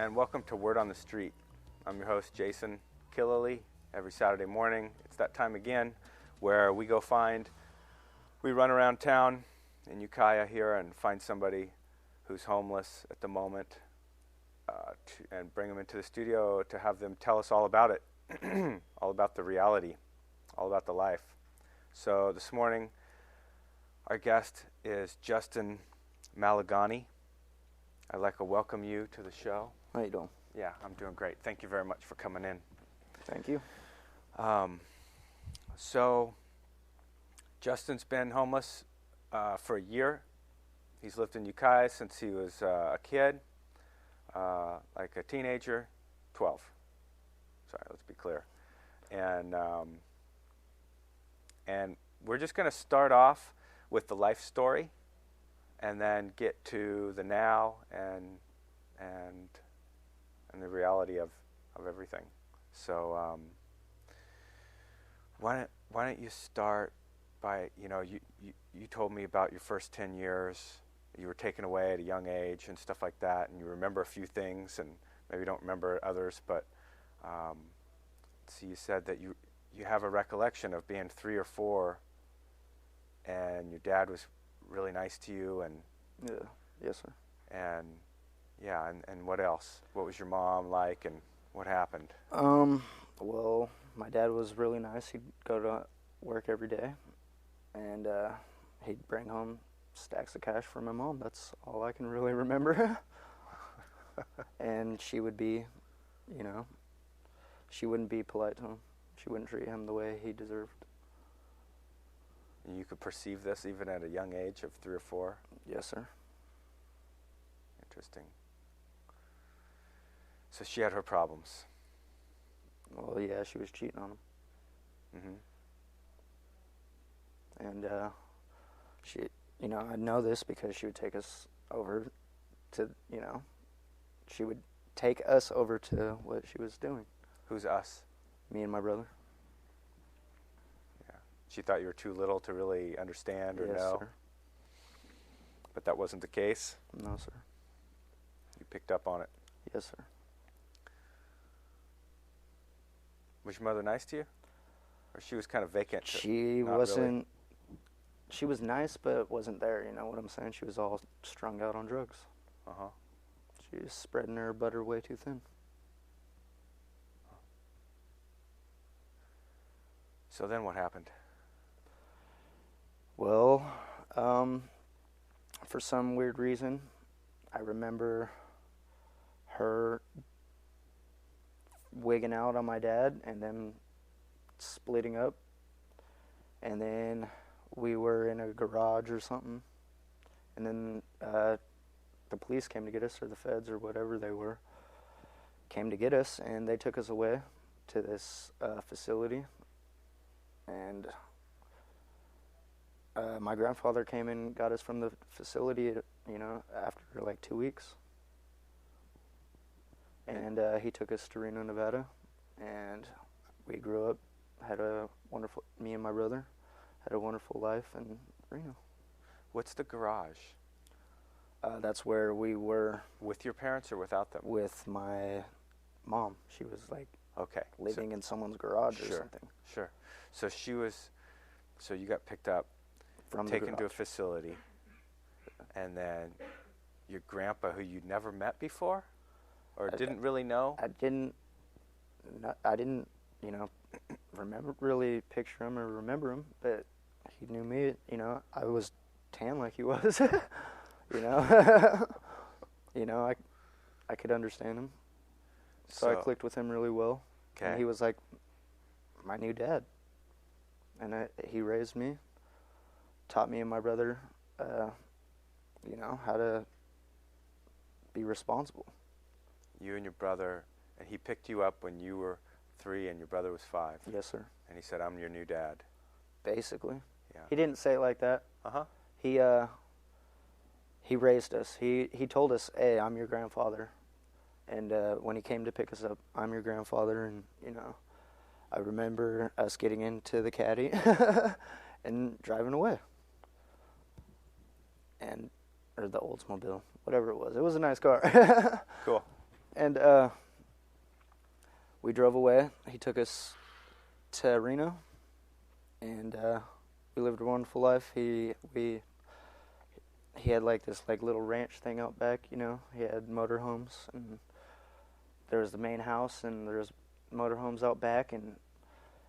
and welcome to Word on the Street. I'm your host, Jason Killily. Every Saturday morning, it's that time again where we run around town in Ukiah here and find somebody who's homeless at the moment and bring them into the studio to have them tell us all about it, all about the reality, all about the life. So this morning, our guest is Justin Malugani. I'd like to welcome you to the show. How you doing? Yeah, I'm doing great. Thank you very much for coming in. Thank you. So Justin's been homeless for a year. He's lived in Ukiah since he was a kid, like a teenager, 12. Sorry, let's be clear. And we're just going to start off with the life story and then get to the now and the reality of everything. So why don't you start by, you told me about your first 10 years. You were taken away at a young age and stuff like that, and you remember a few things and maybe don't remember others, but so you said that you have a recollection of being 3 or 4 and your dad was really nice to you and Yes, sir. And what else? What was your mom like and what happened? Well, my dad was really nice. He'd go to work every day and he'd bring home stacks of cash for my mom. That's all I can really remember. And she would be, she wouldn't be polite to him. She wouldn't treat him the way he deserved. And you could perceive this even at a young age of 3 or 4? Yes, sir. Interesting. So she had her problems. Well, yeah, she was cheating on him. Mm-hmm. And she, I know this because she would take us over to, she would take us over to what she was doing. Who's us? Me and my brother. Yeah. She thought you were too little to really understand or Yes, know? Sir. But that wasn't the case? No, sir. You picked up on it? Yes, sir. Was your mother nice to you? Or she was kind of vacant? She wasn't. Really? She was nice, but wasn't there, you know what I'm saying? She was all strung out on drugs. Uh-huh. She was spreading her butter way too thin. So then what happened? Well, for some weird reason, I remember her wigging out on my dad and then splitting up. And then we were in a garage or something. And then the police came to get us, or the feds or whatever they were, came to get us, and they took us away to this facility. And my grandfather came and got us from the facility, after like 2 weeks. And he took us to Reno, Nevada, and we grew up, me and my brother had a wonderful life in Reno. What's the garage? That's where we were. With your parents or without them? With my mom. She was like living in someone's garage or something. Sure. So you got picked up, taken to a facility, and then your grandpa, who you'd never met before, or didn't really know? I didn't, picture him or remember him, but he knew me. I was tan like he was. I could understand him. So I clicked with him really well. Okay. And he was like my new dad. And he raised me, taught me and my brother, how to be responsible. You and your brother, and he picked you up when you were 3 and your brother was 5. Yes, sir. And he said, "I'm your new dad." Basically. Yeah. He didn't say it like that. Uh-huh. He raised us. He told us, "Hey, I'm your grandfather." And when he came to pick us up, "I'm your grandfather," and I remember us getting into the caddy and driving away. Or the Oldsmobile, whatever it was. It was a nice car. Cool. And we drove away. He took us to Reno, and we lived a wonderful life. He had like this like little ranch thing out back, you know. He had motorhomes, and there was the main house, and there was motorhomes out back, and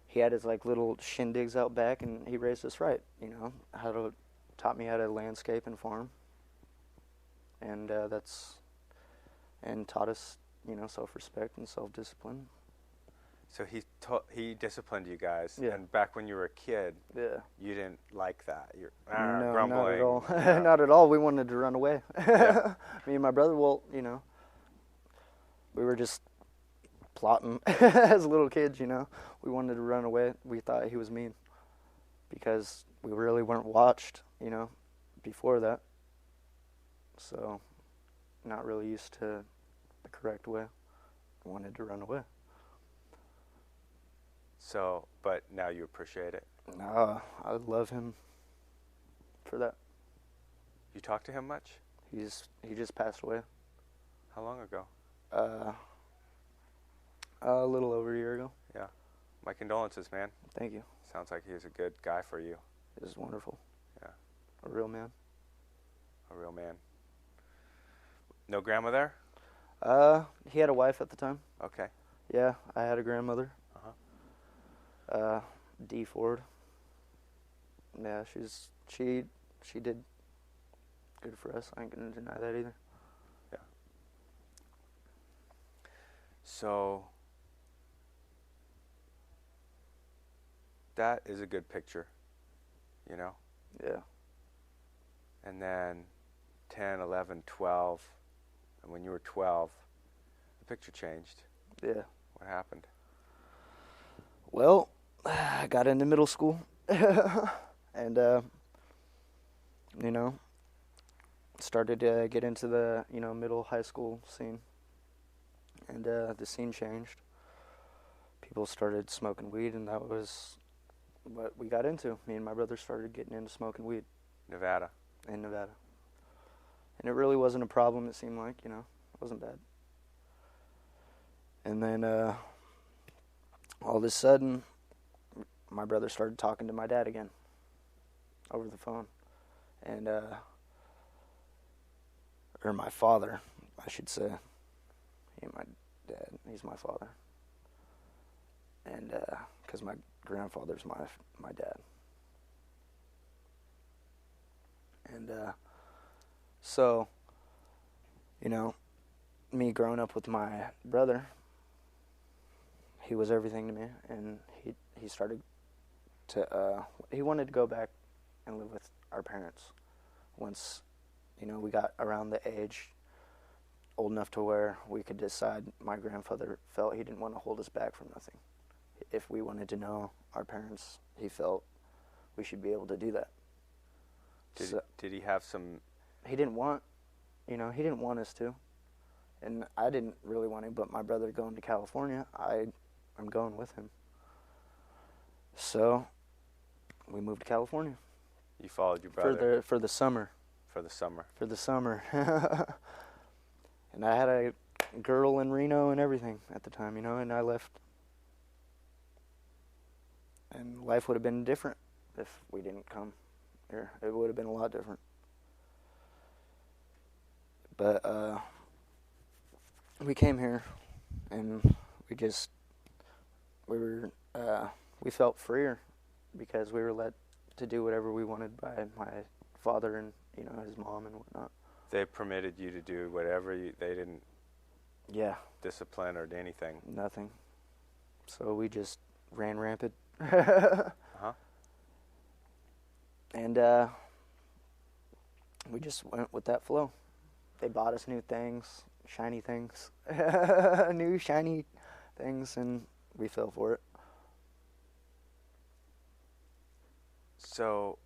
he had his like little shindigs out back, and he raised us right, you know, taught me how to landscape and farm, and taught us, you know, self-respect and self-discipline. So he disciplined you guys, Yeah. and back when you were a kid, Yeah. you didn't like that. You're No, grumbling. not at all. Yeah. Not at all. We wanted to run away. Yeah. Me and my brother, well, you know, we were just plotting as little kids, you know. We wanted to run away. We thought he was mean because we really weren't watched, you know, before that. So, not really used to the correct way. Wanted to run away. So, but now you appreciate it. I love him for that. You talk to him much? He just passed away. How long ago? A little over a year ago. Yeah. My condolences, man. Thank you. Sounds like he was a good guy for you. It was wonderful. Yeah. A real man. A real man. No grandma there? He had a wife at the time. Okay. Yeah, I had a grandmother. Uh-huh. D. Ford. Yeah, she did good for us. I ain't gonna deny that either. Yeah. So that is a good picture, you know? Yeah. And then 10, 11, 12, and when you were 12, the picture changed. Yeah. What happened? Well, I got into middle school, and you know, started to get into the, you know, middle high school scene, and the scene changed. People started smoking weed, and that was what we got into. Me and my brother started getting into smoking weed. Nevada. In Nevada. And it really wasn't a problem, it seemed like, you know. It wasn't bad. And then all of a sudden, my brother started talking to my dad again over the phone. And, or my father, I should say. He ain't my dad, he's my father. And, because my grandfather's my dad. And, so, you know, me growing up with my brother, he was everything to me, and he started to, he wanted to go back and live with our parents once, you know, we got around the age old enough to where we could decide. My grandfather felt he didn't want to hold us back from nothing. If we wanted to know our parents, he felt we should be able to do that. Did he have some... He didn't want, you know, he didn't want us to. And I didn't really want to, but my brother going to California, I'm going with him. So, we moved to California. You followed your brother? For the summer. For the summer. For the summer. And I had a girl in Reno and everything at the time, you know, and I left. And life would have been different if we didn't come here. It would have been a lot different. But we came here, and we felt freer because we were let to do whatever we wanted by my father and, you know, his mom and whatnot. They permitted you to do whatever they didn't... Yeah. Discipline or do anything? Nothing. So we just ran rampant. Uh-huh. And we just went with that flow. They bought us new things, shiny things, new shiny things, and we fell for it. So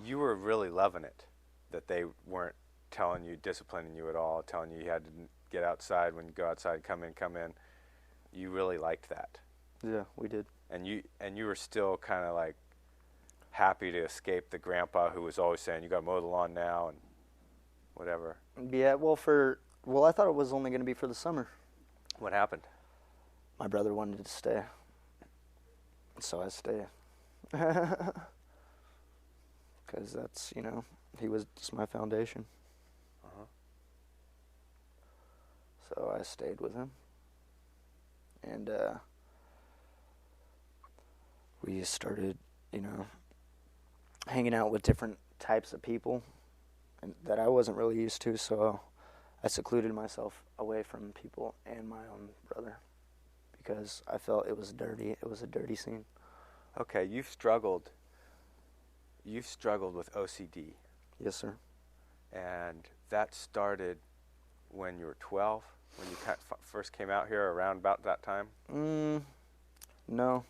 you were really loving it, that they weren't telling you, disciplining you at all, telling you had to get outside when you go outside, come in. You really liked that. Yeah, we did. And you were still kind of like happy to escape the grandpa who was always saying, you got to mow the lawn now and whatever. Yeah, well, for Well, I thought it was only going to be for the summer. What happened? My brother wanted to stay. So I stayed. Because that's, he was just my foundation. Uh-huh. So I stayed with him. And we started, hanging out with different types of people and that I wasn't really used to, so I secluded myself away from people and my own brother because I felt it was dirty. It was a dirty scene. Okay, you've struggled with OCD. Yes, sir. And that started when you were 12, when you first came out here, around about that time? No,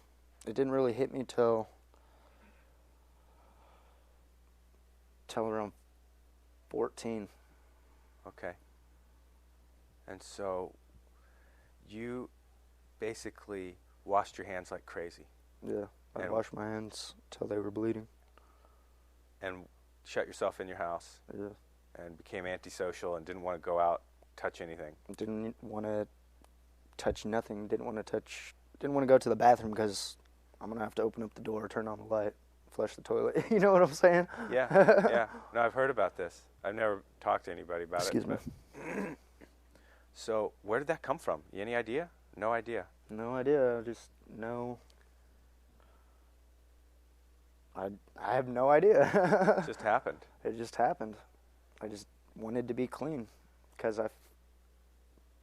it didn't really hit me till around 14. Okay. And so you basically washed your hands like crazy. Yeah, I washed my hands till they were bleeding. And shut yourself in your house. Yeah. And became antisocial and didn't want to go out, touch anything. Didn't want to touch nothing. Didn't want to go to the bathroom because I'm going to have to open up the door, turn on the light, flush the toilet. You know what I'm saying? Yeah, yeah. No, I've heard about this. I've never talked to anybody about Excuse me. So where did that come from? Any idea? No idea. No idea. Just no. I have no idea. It just happened. It just happened. I just wanted to be clean because I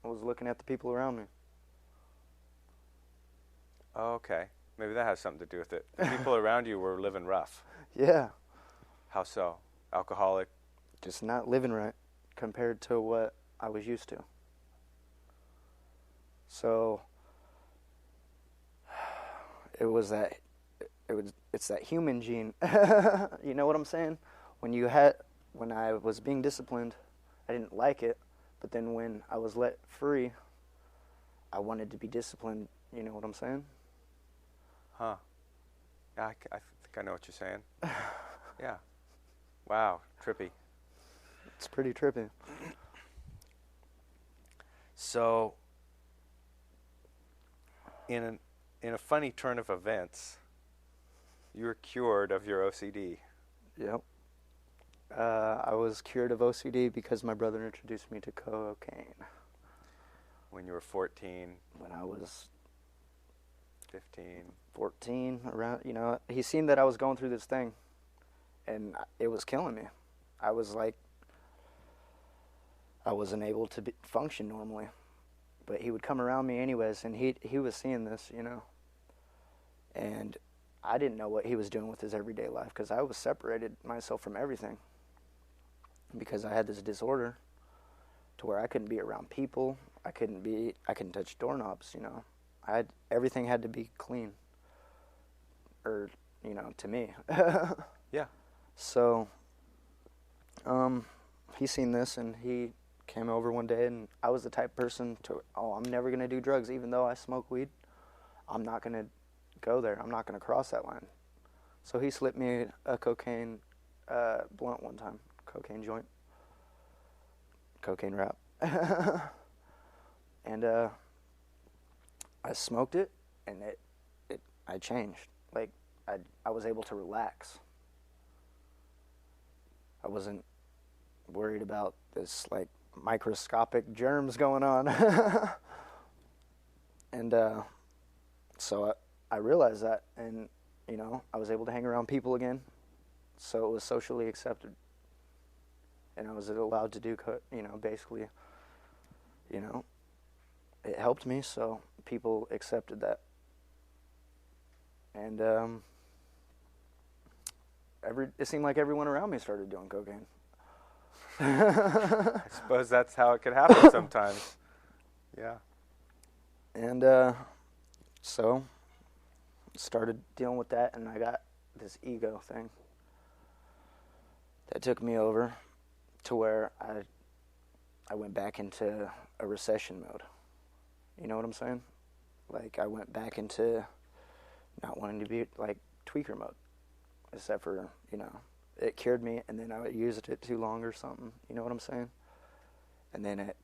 was looking at the people around me. Oh, okay. Maybe that has something to do with it. The people around you were living rough. Yeah. How so? Alcoholic? Just not living right compared to what I was used to. So it's that human gene. You know what I'm saying? When I was being disciplined, I didn't like it, but then when I was let free, I wanted to be disciplined. You know what I'm saying? Huh. Yeah, I think I know what you're saying. Yeah. Wow, trippy. It's pretty trippy. So, in a funny turn of events, you were cured of your OCD. Yep. I was cured of OCD because my brother introduced me to cocaine. When you were 14? When I was 15? 14, around, he seen that I was going through this thing, and it was killing me. I was like, I wasn't able to function normally, but he would come around me anyways, and he was seeing this, and I didn't know what he was doing with his everyday life because I was separated myself from everything because I had this disorder to where I couldn't be around people. I couldn't touch doorknobs, everything had to be clean, or, to me. Yeah. So, he seen this and he came over one day, and I was the type of person I'm never going to do drugs even though I smoke weed. I'm not going to go there. I'm not going to cross that line. So he slipped me a cocaine blunt one time, cocaine joint, cocaine wrap. And I smoked it, and I changed. Like, I was able to relax. I wasn't worried about this, like, microscopic germs going on. And so I realized that, and, I was able to hang around people again, so it was socially accepted. And I was allowed to do, basically, it helped me, so people accepted that. And it seemed like everyone around me started doing cocaine. I suppose that's how it could happen sometimes. Yeah. And so started dealing with that, and I got this ego thing that took me over to where I went back into a recession mode. You know what I'm saying? Like, I went back into not wanting to be, like, tweaker mode, except for, it cured me, and then I used it too long or something. You know what I'm saying? And then it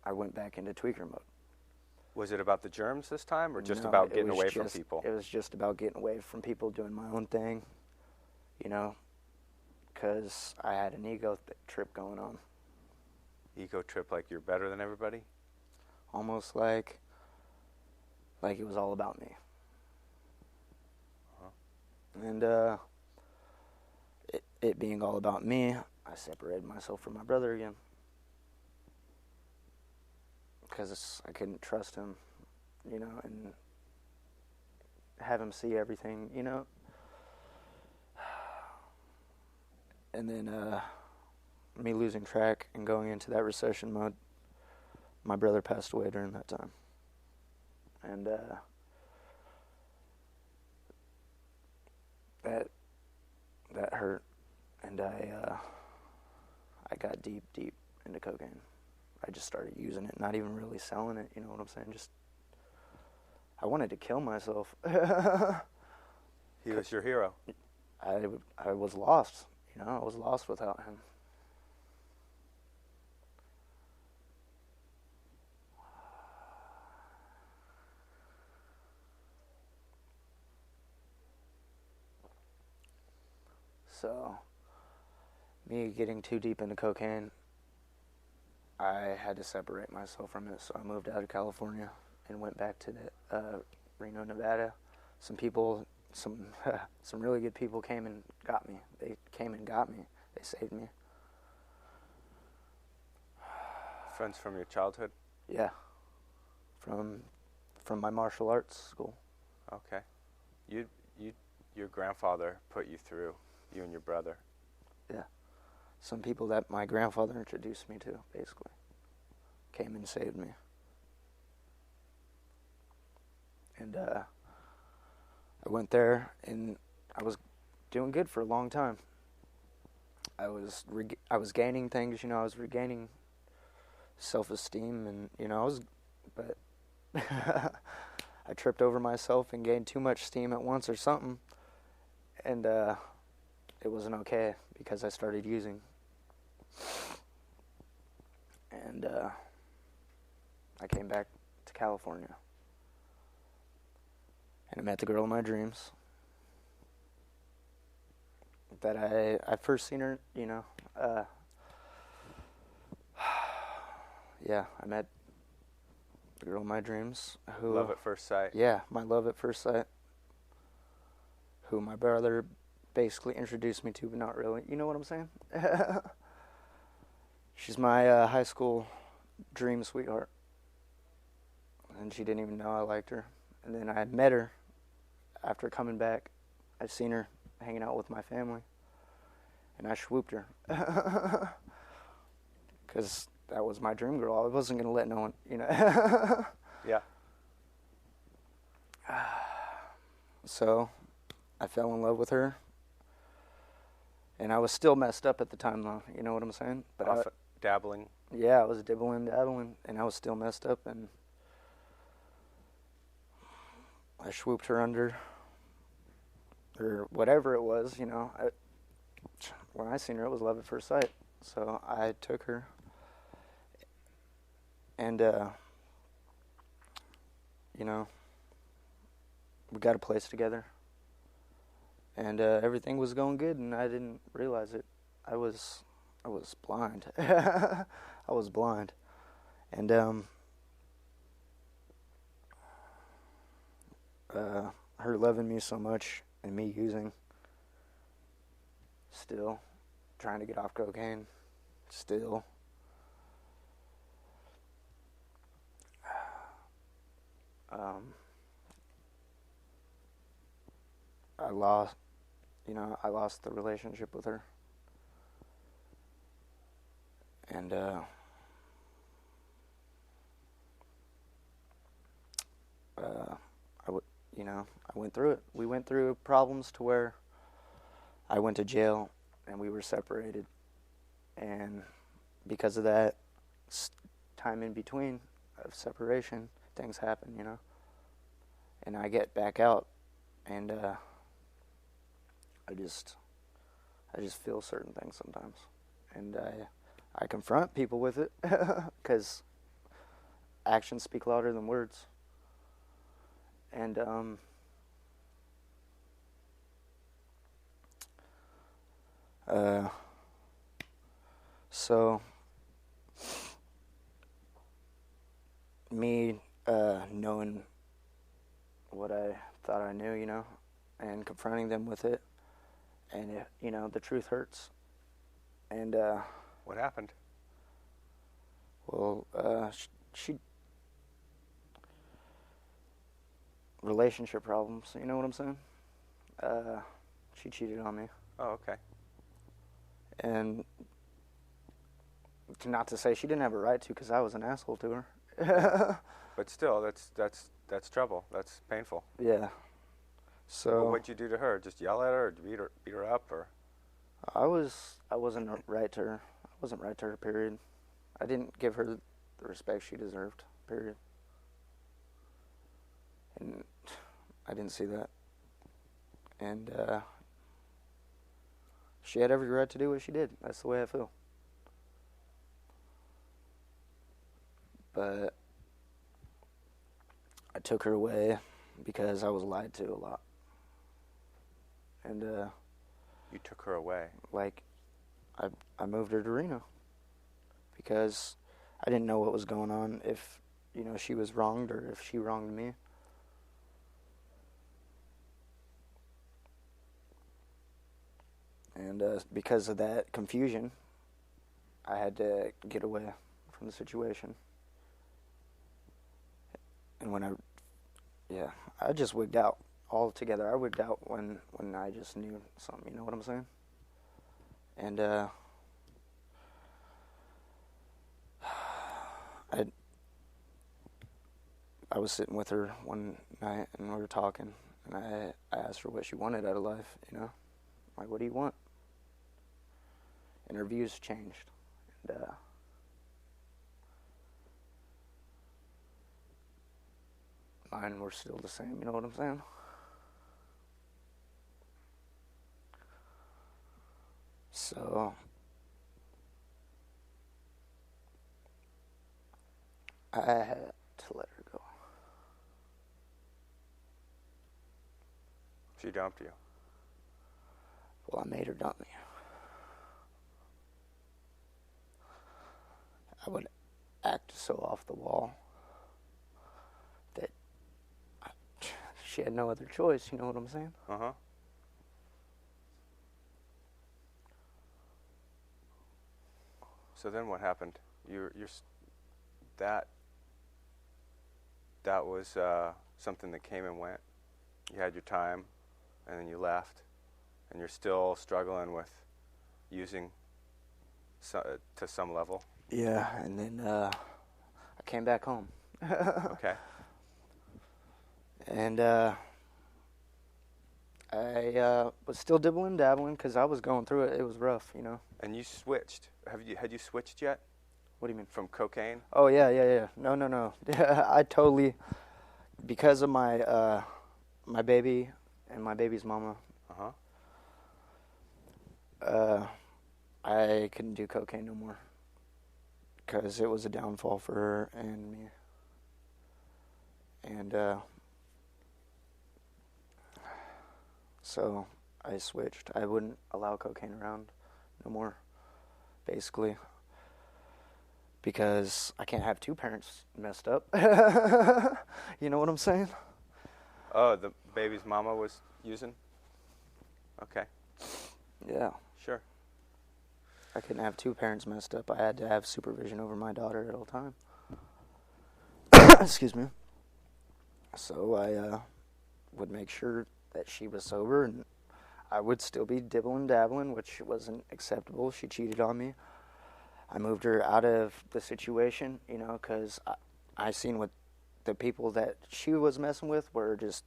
I went back into tweaker mode. Was it about the germs this time, or just No, about it getting was away from just- people? It was just about getting away from people, doing my own thing, you know, because I had an ego trip going on. Ego trip, like you're better than everybody? Almost like it was all about me. And it being all about me, I separated myself from my brother again. Because I couldn't trust him, you know, and have him see everything, you know. And then me losing track and going into that recession mode, my brother passed away during that time. And that hurt. And I got deep into cocaine. I just started using it, not even really selling it, you know what I'm saying? Just, I wanted to kill myself. He was your hero. I was lost, you know, I was lost without him. So, me getting too deep into cocaine, I had to separate myself from it, so I moved out of California and went back to Reno, Nevada. Some people, some really good people came and got me. They came and got me. They saved me. Friends from your childhood? Yeah, from my martial arts school. Okay. Your grandfather put you through, you and your brother. Yeah. Some people that my grandfather introduced me to, basically, came and saved me. And I went there, and I was doing good for a long time. I was gaining things, you know, I was regaining self-esteem, and, you know, but I tripped over myself and gained too much steam at once or something, and it wasn't okay because I started using. And I came back to California. And I met the girl of my dreams. That I first seen her, you know. Yeah, I met the girl of my dreams. Who, love at first sight. Yeah, my love at first sight. Who my brother basically introduced me to, but not really. You know what I'm saying? She's my high school dream sweetheart. And she didn't even know I liked her. And then I met her after coming back. I'd seen her hanging out with my family. And I swooped her. Because that was my dream girl. I wasn't going to let no one, you know. Yeah. So I fell in love with her. And I was still messed up at the time, though. You know what I'm saying? But dabbling. Yeah, I was dabbling, and I was still messed up, and I swooped her under, or whatever it was, you know. When I seen her, it was love at first sight. So I took her, and, you know, we got a place together. And everything was going good, and I didn't realize it. I was blind. I was blind. And her loving me so much and me using, still trying to get off cocaine, still. I lost the relationship with her. And I went through it. We went through problems to where I went to jail and we were separated. And because of that time in between of separation, things happen, you know. And I get back out, and I just feel certain things sometimes, and I confront people with it because actions speak louder than words. And so me knowing what I thought I knew, and confronting them with it, and the truth hurts. And what happened? Well, she relationship problems. You know what I'm saying? She cheated on me. Oh, okay. And not to say she didn't have a right to, because I was an asshole to her. But still, that's trouble. That's painful. Yeah. So. Well, what'd you do to her? Just yell at her, or beat her up, or? I wasn't right to her. I wasn't right to her. Period. I didn't give her the respect she deserved. Period. And I didn't see that. And she had every right to do what she did. That's the way I feel. But I took her away because I was lied to a lot. And you took her away? Like, I moved her to Reno because I didn't know what was going on, if she was wronged or if she wronged me. And because of that confusion, I had to get away from the situation. And when I just wigged out altogether. I wigged out when I just knew something, you know what I'm saying? And I was sitting with her one night and we were talking, and I asked her what she wanted out of life, Like, what do you want? And her views changed. And mine were still the same, you know what I'm saying? So I had to let her go. She dumped you? Well, I made her dump me. I would act so off the wall that she had no other choice, you know what I'm saying? Uh-huh. So then what happened? That was something that came and went. You had your time, and then you left, and you're still struggling with using to some level. Yeah, and then I came back home. Okay. And I was still dabbling because I was going through it. It was rough, And you switched. Had you switched yet? What do you mean? From cocaine? Oh, yeah. No. I totally, because of my my baby and my baby's mama, I couldn't do cocaine no more because it was a downfall for her and me. And so I switched. I wouldn't allow cocaine around no more, basically, because I can't have two parents messed up. You know what I'm saying? Oh, the baby's mama was using? Okay. Yeah. Sure. I couldn't have two parents messed up. I had to have supervision over my daughter at all time. Excuse me. So I would make sure that she was sober, and I would still be dabbling, which wasn't acceptable. She cheated on me. I moved her out of the situation, because I seen what the people that she was messing with were just,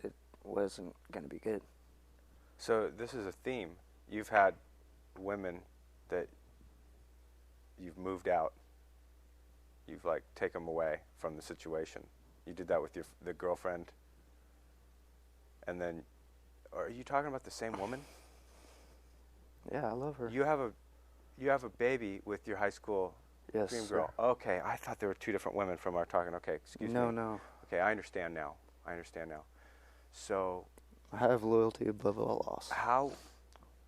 it wasn't going to be good. So this is a theme. You've had women that you've moved out. You've taken them away from the situation. You did that with the girlfriend. And then, are you talking about the same woman? Yeah, I love her. You have a baby with your high school Yes, Dream sir. girl. Okay, I thought there were two different women from our talking. Okay, excuse me. No. Okay, I understand now. So, I have loyalty above all loss. how,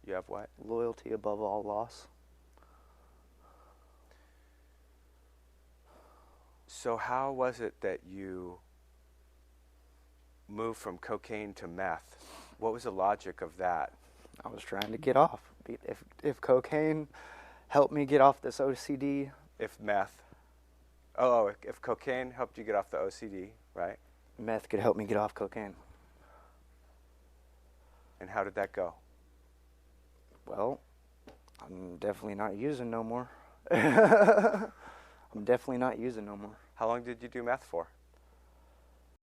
you have what? Loyalty above all loss. So how was it that you moved from cocaine to meth? What was the logic of that? I was trying to get off. If cocaine helped me get off this OCD, If cocaine helped you get off the OCD, right? meth could help me get off cocaine. And how did that go? Well, I'm definitely not using no more. I'm definitely not using no more. How long did you do meth for?